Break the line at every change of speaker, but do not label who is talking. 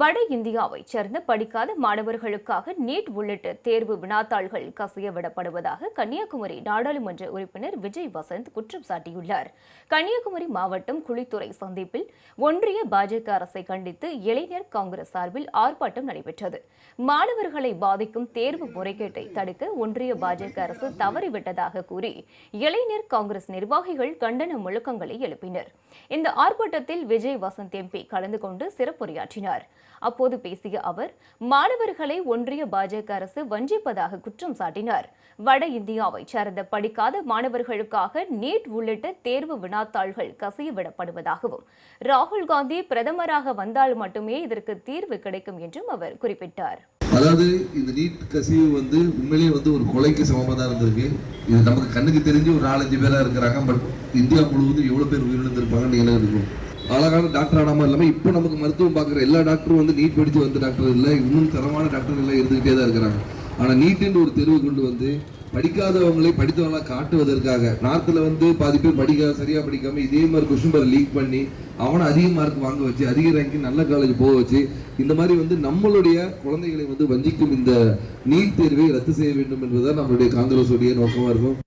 வட இந்தியாவைச் சேர்ந்த படிக்காத மாணவர்களுக்காக நீட் உள்ளிட்ட தேர்வு வினாத்தாள்கள் கசியவிடப்படுவதாக கன்னியாகுமரி நாடாளுமன்ற உறுப்பினர் விஜய் வசந்த் குற்றம் சாட்டியுள்ளார். கன்னியாகுமரி மாவட்டம் குளித்துறை சந்திப்பில் ஒன்றிய பாஜக அரசை கண்டித்து இளைஞர் காங்கிரஸ் சார்பில் ஆர்ப்பாட்டம் நடைபெற்றது. மாணவர்களை பாதிக்கும் தேர்வு முறைகேட்டை தடுக்க ஒன்றிய பாஜக அரசு தவறிவிட்டதாக கூறி இளைஞர் காங்கிரஸ் நிர்வாகிகள் கண்டன முழக்கங்களை எழுப்பினர். இந்த ஆர்ப்பாட்டத்தில் விஜய் வசந்த் எம்பி கலந்து கொண்டு சிறப்புரையாற்றினார். அப்போது பேசிய அவர், மாணவர்களை ஒன்றிய பாஜக அரசு வஞ்சிப்பதாக குற்றம் சாட்டினார். வட இந்தியாவைச் சேர்ந்த படிக்காத மாணவர்களுக்காக நீட் உள்ளிட்ட தேர்வு வினாத்தாள்கள் கசியவிடப்படுவதாகவும், ராகுல் காந்தி பிரதமராக வந்தால் மட்டுமே இதற்கு தீர்வு கிடைக்கும் என்றும் அவர் குறிப்பிட்டார்.
அதாவது இந்த நீட் கசிவு உண்மையிலேயே ஒரு கொலைக்கு சமமாக தான் இருந்திருக்கு. இது நமக்கு கண்ணுக்கு தெரிஞ்சு ஒரு 4-5 பேரா இருக்கிறாங்க. பட் இந்தியா முழுவதும் எவ்வளவு பேர் உயிரிழந்திருப்பாங்கன்னு நீங்க இருக்கும். அழகான டாக்டர் ஆனாம இல்லாம இப்போ நமக்கு மருத்துவம் பார்க்குற எல்லா டாக்டரும் நீட் படிச்சு வந்த டாக்டர் இல்லை, இன்னும் தரமான டாக்டர் எல்லாம் இருந்துகிட்டே தான் இருக்கிறாங்க. ஆனா நீட்டுன்னு ஒரு தெருவு கொண்டு படிக்காதவங்களை படித்தவங்களா காட்டுவதற்காக நார்த்தில் பாதி பேர் சரியா படிக்காம இதே மாதிரி கொஸ்டின் பேப்பர் லீக் பண்ணி அவனை அதிக மார்க் வாங்க வச்சு அதிக ரேங்கிங் நல்ல காலேஜ் போக வச்சு இந்த மாதிரி நம்மளுடைய குழந்தைகளை வஞ்சிக்கும் இந்த நீட் தேர்வை ரத்து செய்ய வேண்டும் என்பதுதான் நம்மளுடைய காங்கிரஸுடைய நோக்கமா இருக்கும்.